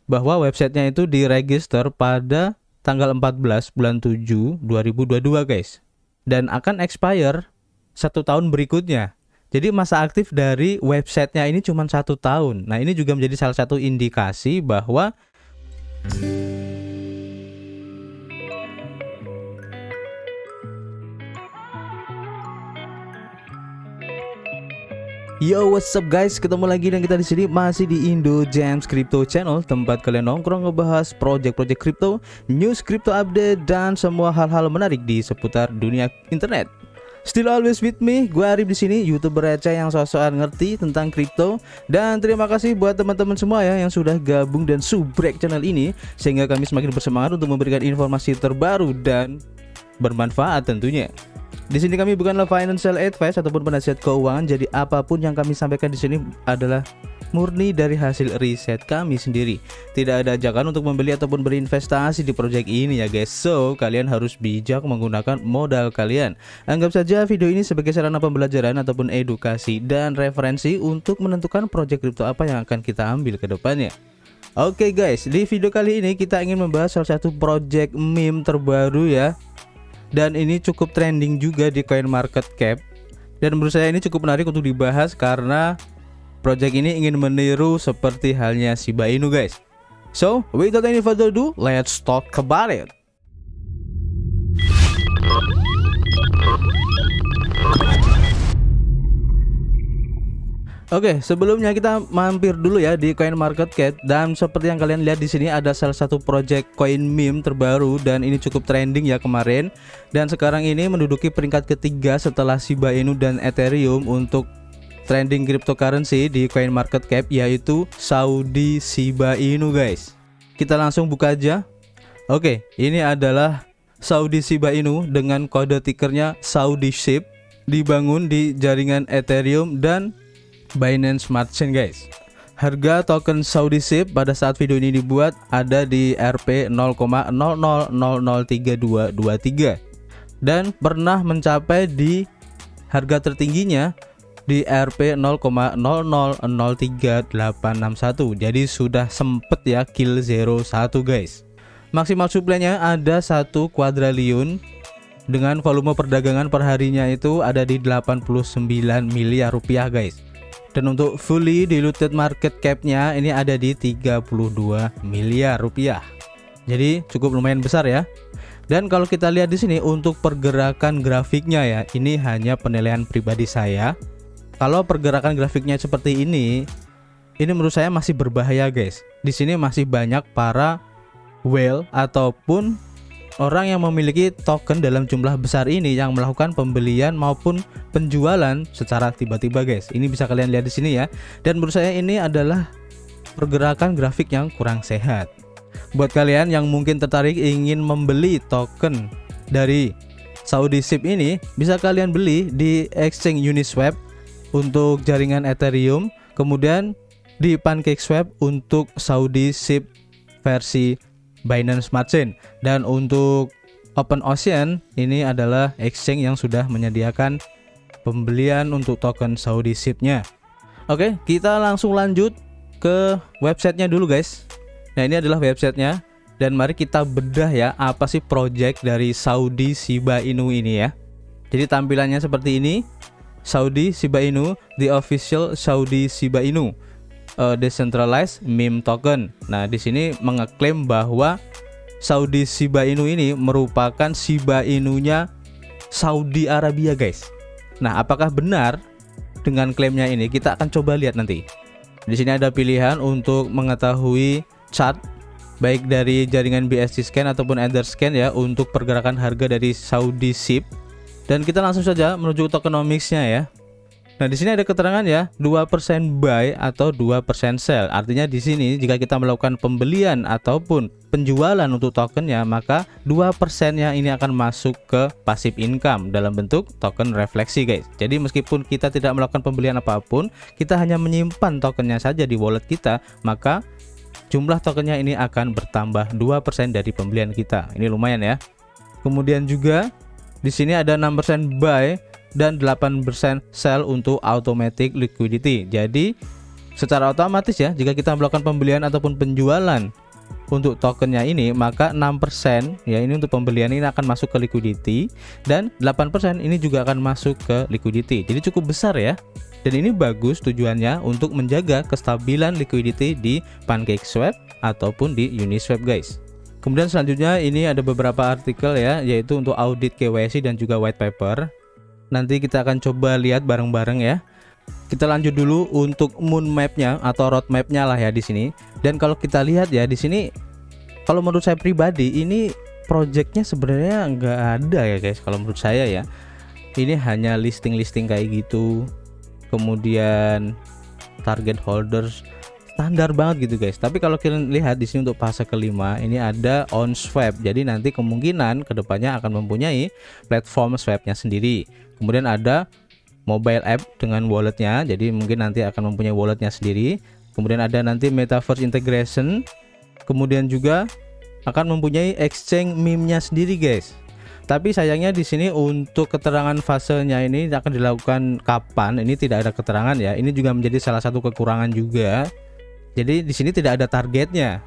bahwa websitenya itu diregister pada tanggal 14 bulan 7 2022 guys, dan akan expire 1 tahun berikutnya. Jadi masa aktif dari websitenya ini cuma 1 tahun. Nah, ini juga menjadi salah satu indikasi bahwa Yo, what's up guys? Ketemu lagi dan kita di sini masih di Indo Gems Crypto Channel, tempat kalian nongkrong ngebahas project-project crypto, news crypto update, dan semua hal-hal menarik di seputar dunia internet. Still always with me, gue Arif di sini, YouTuber receh yang sok-sokan ngerti tentang crypto. Dan terima kasih buat teman-teman semua ya yang sudah gabung dan subrek channel ini, sehingga kami semakin bersemangat untuk memberikan informasi terbaru dan bermanfaat tentunya. Di sini kami bukanlah financial advice ataupun penasihat keuangan, jadi apapun yang kami sampaikan di sini adalah murni dari hasil riset kami sendiri. Tidak ada ajakan untuk membeli ataupun berinvestasi di proyek ini ya guys. So, kalian harus bijak menggunakan modal kalian. Anggap saja video ini sebagai sarana pembelajaran ataupun edukasi dan referensi untuk menentukan proyek kripto apa yang akan kita ambil ke depannya. Oke guys, di video kali ini kita ingin membahas salah satu proyek meme terbaru ya. Dan ini cukup trending juga di CoinMarketCap. Dan menurut saya ini cukup menarik untuk dibahas karena project ini ingin meniru seperti halnya Shiba Inu guys. So, without any further ado, let's talk about it. Oke, sebelumnya kita mampir dulu ya di CoinMarketCap, dan seperti yang kalian lihat di sini ada salah satu project coin meme terbaru dan ini cukup trending ya kemarin, dan sekarang ini menduduki peringkat ketiga setelah Shiba Inu dan Ethereum untuk trending cryptocurrency di CoinMarketCap, yaitu Saudi Shiba Inu guys. Kita langsung buka aja. Oke, ini adalah Saudi Shiba Inu dengan kode tikernya Saudi SHIB, dibangun di jaringan Ethereum dan Binance Smart Chain guys. Harga token Saudi SHIB pada saat video ini dibuat ada di Rp 0,00003223 dan pernah mencapai di harga tertingginya di Rp 0,000381. Jadi sudah sempet ya kill 01 guys. Maksimal supply-nya ada 1 kuadriliun dengan volume perdagangan perharinya itu ada di 89 miliar rupiah guys. Dan untuk fully diluted market cap-nya ini ada di 32 miliar rupiah. Jadi cukup lumayan besar ya. Dan kalau kita lihat di sini untuk pergerakan grafiknya ya, ini hanya penilaian pribadi saya. Kalau pergerakan grafiknya seperti ini menurut saya masih berbahaya guys. Di sini masih banyak para whale ataupun orang yang memiliki token dalam jumlah besar ini yang melakukan pembelian maupun penjualan secara tiba-tiba guys. Ini bisa kalian lihat di sini ya. Dan menurut saya ini adalah pergerakan grafik yang kurang sehat. Buat kalian yang mungkin tertarik ingin membeli token dari Saudi SHIB ini, bisa kalian beli di exchange Uniswap untuk jaringan Ethereum, kemudian di PancakeSwap untuk Saudi SHIB versi Binance Smart Chain, dan untuk OpenOcean ini adalah exchange yang sudah menyediakan pembelian untuk token Saudi SHIB-nya. Oke, kita langsung lanjut ke websitenya dulu guys. Nah, ini adalah websitenya, dan mari kita bedah ya apa sih project dari Saudi Shiba Inu ini ya. Jadi tampilannya seperti ini. Saudi Shiba Inu, the official Saudi Shiba Inu, decentralized meme token. Nah, di sini mengeklaim bahwa Saudi Shiba Inu ini merupakan Shiba Inunya Saudi Arabia guys. Nah, apakah benar dengan klaimnya ini? Kita akan coba lihat nanti. Di sini ada pilihan untuk mengetahui chart baik dari jaringan BSC Scan ataupun Etherscan ya untuk pergerakan harga dari Saudi SHIB. Dan kita langsung saja menuju tokenomics-nya ya. Nah, di sini ada keterangan ya, 2% buy atau 2% sell. Artinya di sini jika kita melakukan pembelian ataupun penjualan untuk tokennya, maka 2%-nya ini akan masuk ke passive income dalam bentuk token refleksi guys. Jadi meskipun kita tidak melakukan pembelian apapun, kita hanya menyimpan tokennya saja di wallet kita, maka jumlah tokennya ini akan bertambah 2% dari pembelian kita. Ini lumayan ya. Kemudian juga di sini ada 6% buy dan 8% sell untuk automatic liquidity. Jadi secara otomatis ya, jika kita melakukan pembelian ataupun penjualan untuk tokennya ini, maka 6% ya ini untuk pembelian ini akan masuk ke liquidity, dan 8% ini juga akan masuk ke liquidity. Jadi cukup besar ya. Dan ini bagus tujuannya untuk menjaga kestabilan liquidity di PancakeSwap ataupun di Uniswap guys. Kemudian selanjutnya ini ada beberapa artikel ya, yaitu untuk audit KYC dan juga white paper. Nanti kita akan coba lihat bareng-bareng ya. Kita lanjut dulu untuk moon map-nya atau roadmap-nya lah ya di sini. Dan kalau kita lihat ya di sini, kalau menurut saya pribadi ini projectnya sebenarnya nggak ada ya guys. Kalau menurut saya ya, ini hanya listing kayak gitu. Kemudian target holders standar banget gitu guys. Tapi kalau kalian lihat di sini untuk fase kelima ini ada on swap. Jadi nanti kemungkinan kedepannya akan mempunyai platform swapnya sendiri. Kemudian ada mobile app dengan walletnya. Jadi mungkin nanti akan mempunyai walletnya sendiri. Kemudian ada nanti metaverse integration. Kemudian juga akan mempunyai exchange meme-nya sendiri guys. Tapi sayangnya di sini untuk keterangan fasenya ini akan dilakukan kapan, ini tidak ada keterangan ya. Ini juga menjadi salah satu kekurangan juga. Jadi di sini tidak ada targetnya.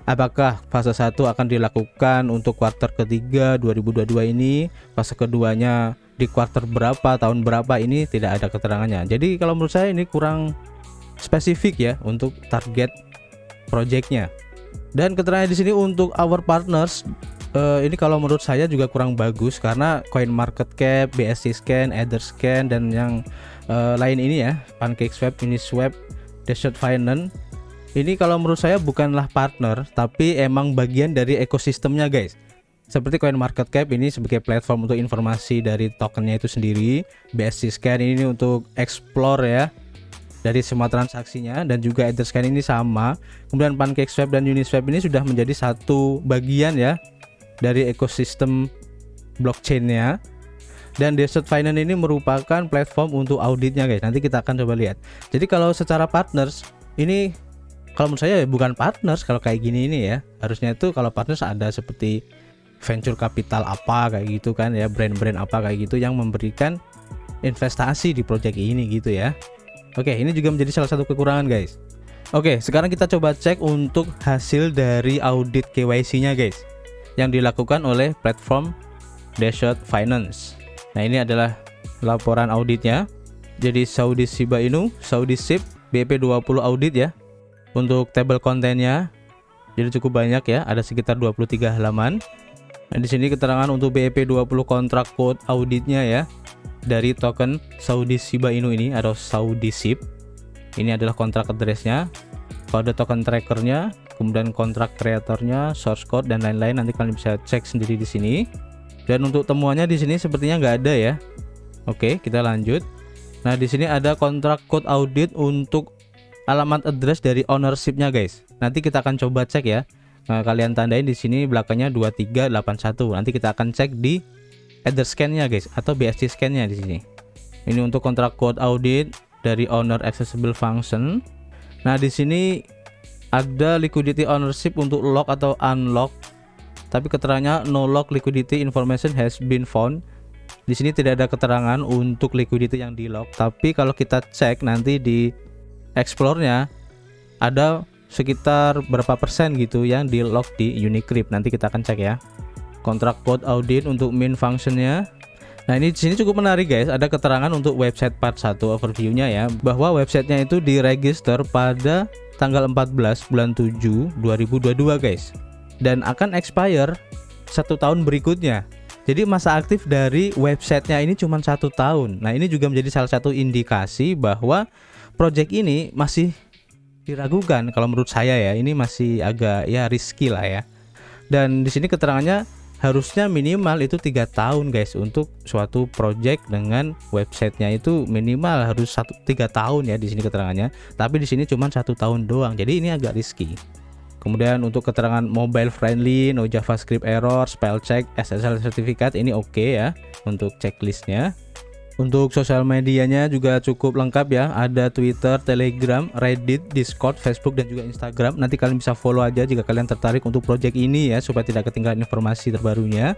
Apakah fase 1 akan dilakukan untuk kuartal ketiga 2022 ini, fase keduanya di kuartal berapa, tahun berapa, ini tidak ada keterangannya. Jadi kalau menurut saya ini kurang spesifik ya untuk target projectnya. Dan keterangan di sini untuk our partners ini kalau menurut saya juga kurang bagus, karena CoinMarketCap, BSCScan, Etherscan dan yang lain ini ya, PancakeSwap, Uniswap, Dashed Finance. Ini kalau menurut saya bukanlah partner, tapi emang bagian dari ekosistemnya guys. Seperti CoinMarketCap ini sebagai platform untuk informasi dari tokennya itu sendiri, BSCScan ini untuk explore ya dari semua transaksinya, dan juga Etherscan ini sama. Kemudian PancakeSwap dan Uniswap ini sudah menjadi satu bagian ya dari ekosistem blockchainnya. Dan Dashed Finance ini merupakan platform untuk auditnya guys. Nanti kita akan coba lihat. Jadi kalau secara partners ini, kalau menurut saya bukan partners kalau kayak gini ini ya. Harusnya itu kalau partners ada seperti venture capital apa kayak gitu kan ya, brand-brand apa kayak gitu yang memberikan investasi di project ini gitu ya. Oke, ini juga menjadi salah satu kekurangan guys. Oke, sekarang kita coba cek untuk hasil dari audit KYC-nya guys, yang dilakukan oleh platform Dashed Finance. Nah, ini adalah laporan auditnya. Jadi Saudi Shiba Inu, Saudi SIP, BP20 audit ya. Untuk table kontennya jadi cukup banyak ya, ada sekitar 23 halaman. Nah, di sini keterangan untuk BP20 kontrak code auditnya ya, dari token Saudi Shiba Inu ini atau Saudi SIP. Ini adalah kontrak address-nya, kode token trackernya, kemudian kontrak kreatornya, source code dan lain-lain. Nanti kalian bisa cek sendiri di sini. Dan untuk temuannya di sini sepertinya nggak ada ya. Oke, kita lanjut. Nah, di sini ada kontrak code audit untuk alamat address dari ownership-nya guys. Nanti kita akan coba cek ya. Nah, kalian tandain di sini belakangnya 2381. Nanti kita akan cek di Etherscan-nya guys atau BSCScan-nya di sini. Ini untuk kontrak code audit dari owner accessible function. Nah, di sini ada liquidity ownership untuk lock atau unlock. Tapi keterangannya no lock liquidity information has been found. Di sini tidak ada keterangan untuk liquidity yang di lock. Tapi kalau kita cek nanti di explore-nya ada sekitar berapa persen gitu yang di lock di Unicrypt. Nanti kita akan cek ya. Kontrak code audit untuk main function-nya. Nah, ini di sini cukup menarik guys. Ada keterangan untuk website part 1 overview-nya ya, bahwa websitenya itu diregister pada tanggal 14 bulan 7 2022 guys. Dan akan expire 1 tahun berikutnya. Jadi masa aktif dari websitenya ini cuma 1 tahun. Nah, ini juga menjadi salah satu indikasi bahwa project ini masih diragukan. Kalau menurut saya ya, ini masih agak ya risky lah ya. Dan di sini keterangannya harusnya minimal itu 3 tahun guys untuk suatu project dengan websitenya itu minimal harus 3 tahun ya di sini keterangannya. Tapi di sini cuma 1 tahun doang. Jadi ini agak risky. Kemudian untuk keterangan mobile friendly, no JavaScript error, spell check, SSL certificate ini oke ya untuk checklistnya. Untuk sosial medianya juga cukup lengkap ya, ada Twitter, Telegram, Reddit, Discord, Facebook dan juga Instagram. Nanti kalian bisa follow aja jika kalian tertarik untuk project ini ya, supaya tidak ketinggalan informasi terbarunya.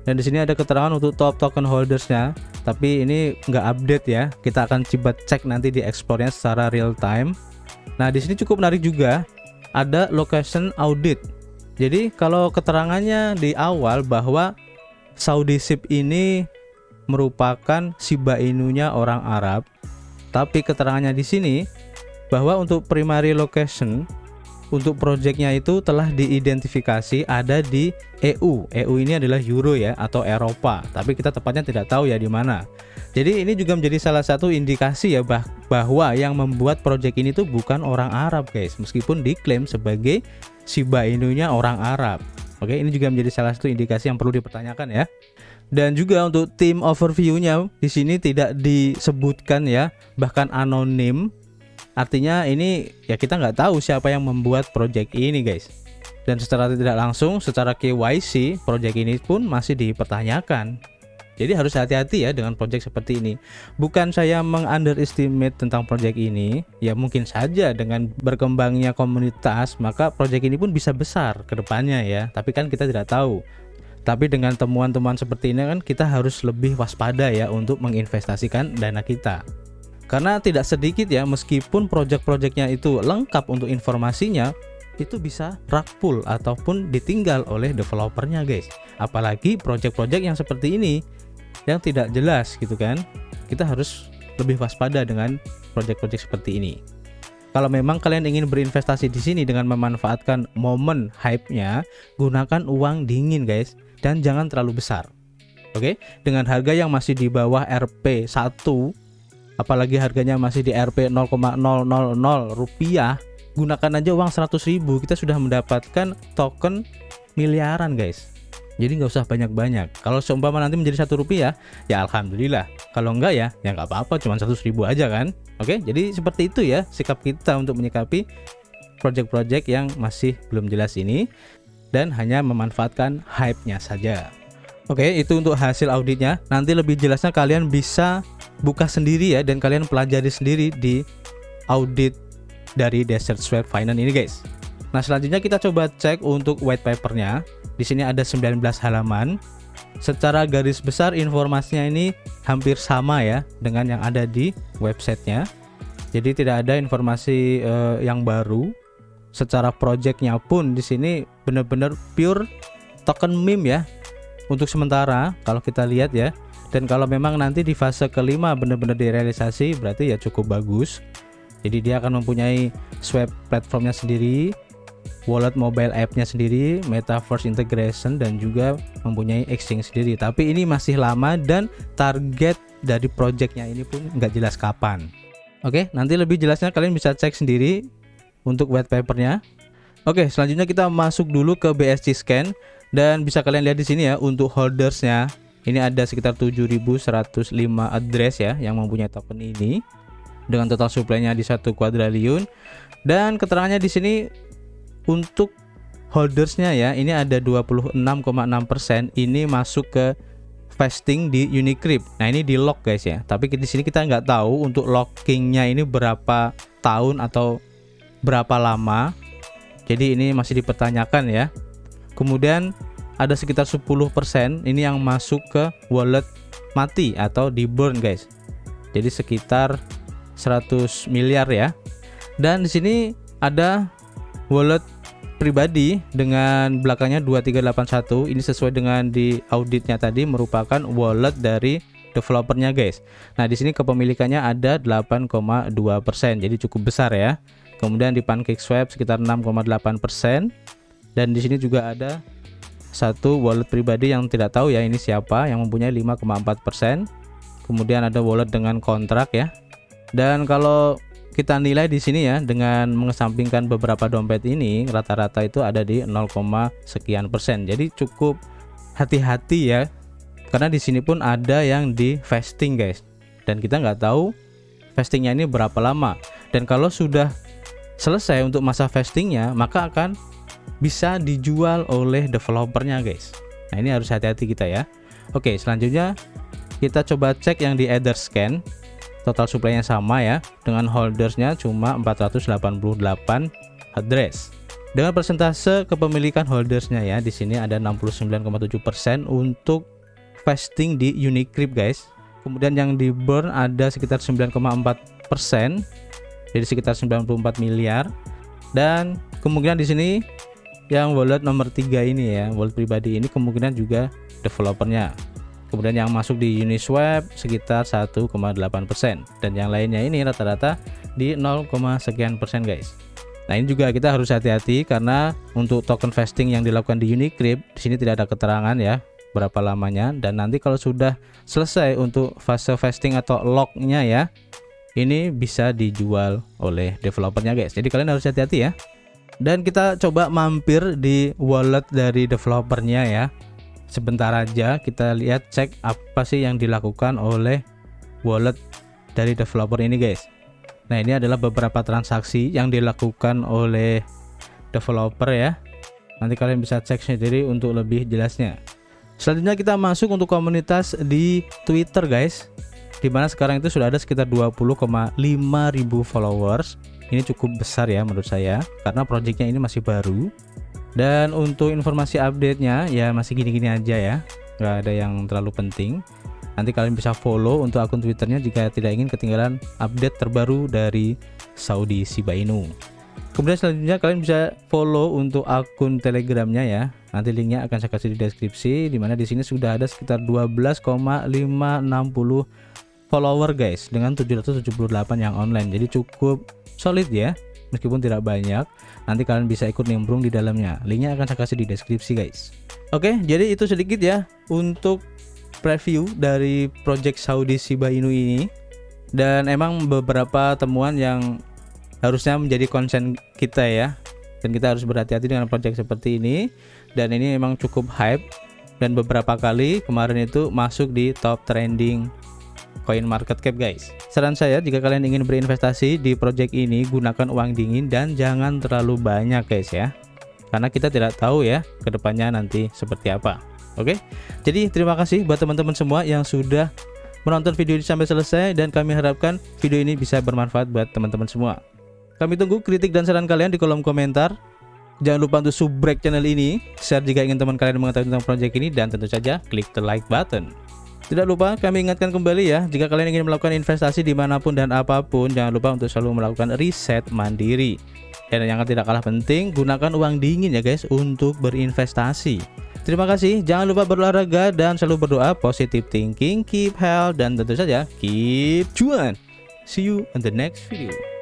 Dan di sini ada keterangan untuk top token holdersnya, tapi ini nggak update ya. Kita akan coba cek nanti di explore-nya secara real time. Nah, di sini cukup menarik juga, ada location audit. Jadi kalau keterangannya di awal bahwa Saudi Ship ini merupakan Shiba Inu-nya orang Arab, tapi keterangannya di sini bahwa untuk primary location untuk projectnya itu telah diidentifikasi ada di EU. EU ini adalah Euro ya, atau Eropa, tapi kita tepatnya tidak tahu ya di mana. Jadi ini juga menjadi salah satu indikasi ya bahwa yang membuat project ini tuh bukan orang Arab guys, meskipun diklaim sebagai Shiba Inu-nya orang Arab. Oke, ini juga menjadi salah satu indikasi yang perlu dipertanyakan ya. Dan juga untuk tim overview-nya di sini tidak disebutkan ya, bahkan anonim. Artinya ini ya kita nggak tahu siapa yang membuat project ini guys. Dan secara tidak langsung, secara KYC, project ini pun masih dipertanyakan. Jadi harus hati-hati ya dengan project seperti ini. Bukan saya meng-underestimate tentang project ini, ya mungkin saja dengan berkembangnya komunitas maka project ini pun bisa besar ke depannya ya. Tapi kan kita tidak tahu. Tapi dengan temuan-temuan seperti ini kan kita harus lebih waspada ya untuk menginvestasikan dana kita. Karena tidak sedikit ya, meskipun project-projectnya itu lengkap untuk informasinya, itu bisa rug-pull ataupun ditinggal oleh developernya guys. Apalagi project-project yang seperti ini yang tidak jelas gitu kan. Kita harus lebih waspada dengan project-project seperti ini. Kalau memang kalian ingin berinvestasi di sini dengan memanfaatkan momen hype-nya, gunakan uang dingin guys, dan jangan terlalu besar. Oke, dengan harga yang masih di bawah Rp 1, apalagi harganya masih di Rp 0,000 rupiah, gunakan aja uang 100.000, kita sudah mendapatkan token miliaran guys. Jadi nggak usah banyak-banyak. Kalau seumpama nanti menjadi Rp1, ya alhamdulillah. Kalau enggak ya nggak apa-apa, cuma 100.000 aja kan. Oke, jadi seperti itu ya sikap kita untuk menyikapi project-project yang masih belum jelas ini dan hanya memanfaatkan hype-nya saja. Oke, itu untuk hasil auditnya. Nanti lebih jelasnya kalian bisa buka sendiri ya, dan kalian pelajari sendiri di audit dari Desert Swap Finance ini guys. Nah, selanjutnya kita coba cek untuk white papernya. Di sini ada 19 halaman. Secara garis besar informasinya ini hampir sama ya dengan yang ada di websitenya. Jadi tidak ada informasi yang baru. Secara projectnya pun di sini benar-benar pure token meme ya. Untuk sementara kalau kita lihat ya. Dan kalau memang nanti di fase kelima benar-benar direalisasi, berarti ya cukup bagus. Jadi dia akan mempunyai swap platformnya sendiri, wallet mobile app-nya sendiri, metaverse integration, dan juga mempunyai exchange sendiri. Tapi ini masih lama dan target dari projectnya ini pun nggak jelas kapan. Oke, nanti lebih jelasnya kalian bisa cek sendiri untuk white papernya. Oke, selanjutnya kita masuk dulu ke BSC Scan, dan bisa kalian lihat di sini ya untuk holdersnya. Ini ada sekitar 7.105 address ya yang mempunyai token ini dengan total supply-nya di 1 quadrillion. Dan keterangannya di sini untuk holdersnya ya, ini ada 26,6% ini masuk ke vesting di Unicrypt. Nah, ini di lock guys ya. Tapi di sini kita nggak tahu untuk lockingnya ini berapa tahun atau berapa lama. Jadi ini masih dipertanyakan ya. Kemudian ada sekitar 10% ini yang masuk ke wallet mati atau di burn guys. Jadi sekitar 100 miliar ya. Dan di sini ada wallet pribadi dengan belakangnya 2381. Ini sesuai dengan di auditnya tadi merupakan wallet dari developernya guys. Nah, di sini kepemilikannya ada 8,2%. Jadi cukup besar ya. Kemudian di PancakeSwap sekitar 6,8%. Dan di sini juga ada satu wallet pribadi yang tidak tahu ya ini siapa, yang mempunyai 5,4%. Kemudian ada wallet dengan kontrak ya. Dan kalau kita nilai di sini ya, dengan mengesampingkan beberapa dompet ini, rata-rata itu ada di 0, sekian persen. Jadi cukup hati-hati ya, karena di sini pun ada yang di vesting guys. Dan kita nggak tahu vestingnya ini berapa lama. Dan kalau sudah selesai untuk masa vestingnya, maka akan bisa dijual oleh developernya guys. Nah, ini harus hati-hati kita ya. Oke, selanjutnya kita coba cek yang di Etherscan. Total supply-nya sama ya, dengan holdersnya cuma 488 address. Dengan persentase kepemilikan holdersnya ya, di sini ada 69,7% untuk vesting di Unicrypt guys. Kemudian yang di burn ada sekitar 9,4%. jadi sekitar 94 miliar. Dan kemungkinan di sini yang wallet nomor 3 ini ya, wallet pribadi ini kemungkinan juga developernya. Kemudian yang masuk di Uniswap sekitar 1,8%, dan yang lainnya ini rata-rata di 0, sekian persen guys. Nah ini juga kita harus hati-hati karena untuk token vesting yang dilakukan di Unicrypt di sini tidak ada keterangan ya berapa lamanya, dan nanti kalau sudah selesai untuk fase vesting atau locknya ya, ini bisa dijual oleh developernya guys. Jadi kalian harus hati-hati ya. Dan kita coba mampir di wallet dari developernya ya. Sebentar aja kita lihat, cek apa sih yang dilakukan oleh wallet dari developer ini guys. Nah ini adalah beberapa transaksi yang dilakukan oleh developer ya. Nanti kalian bisa cek sendiri untuk lebih jelasnya. Selanjutnya kita masuk untuk komunitas di Twitter guys, dimana sekarang itu sudah ada sekitar 20,5 ribu followers. Ini cukup besar ya menurut saya, karena projectnya ini masih baru. Dan untuk informasi update-nya ya masih gini-gini aja ya, nggak ada yang terlalu penting. Nanti kalian bisa follow untuk akun Twitternya jika tidak ingin ketinggalan update terbaru dari Saudi Shiba Inu. Kemudian selanjutnya kalian bisa follow untuk akun Telegramnya ya. Nanti linknya akan saya kasih di deskripsi, dimana di sini sudah ada sekitar 12,560 follower guys, dengan 778 yang online. Jadi cukup solid ya, meskipun tidak banyak. Nanti kalian bisa ikut nimbrung di dalamnya, linknya akan saya kasih di deskripsi guys. Oke, jadi itu sedikit ya untuk preview dari project Saudi Shiba Inu ini. Dan emang beberapa temuan yang harusnya menjadi concern kita ya, dan kita harus berhati-hati dengan project seperti ini. Dan ini memang cukup hype, dan beberapa kali kemarin itu masuk di top trending coin market cap guys. Saran saya, jika kalian ingin berinvestasi di project ini, gunakan uang dingin dan jangan terlalu banyak guys ya, karena kita tidak tahu ya kedepannya nanti seperti apa. Oke, jadi terima kasih buat teman-teman semua yang sudah menonton video ini sampai selesai, dan kami harapkan video ini bisa bermanfaat buat teman-teman semua. Kami tunggu kritik dan saran kalian di kolom komentar. Jangan lupa untuk subrek channel ini, share jika ingin teman kalian mengetahui tentang project ini, dan tentu saja klik the like button. Tidak lupa kami ingatkan kembali ya, jika kalian ingin melakukan investasi dimanapun dan apapun, jangan lupa untuk selalu melakukan riset mandiri. Dan yang tidak kalah penting, gunakan uang dingin ya guys untuk berinvestasi. Terima kasih, jangan lupa berolahraga dan selalu berdoa, positive thinking, keep health, dan tentu saja keep cuan. See you in the next video.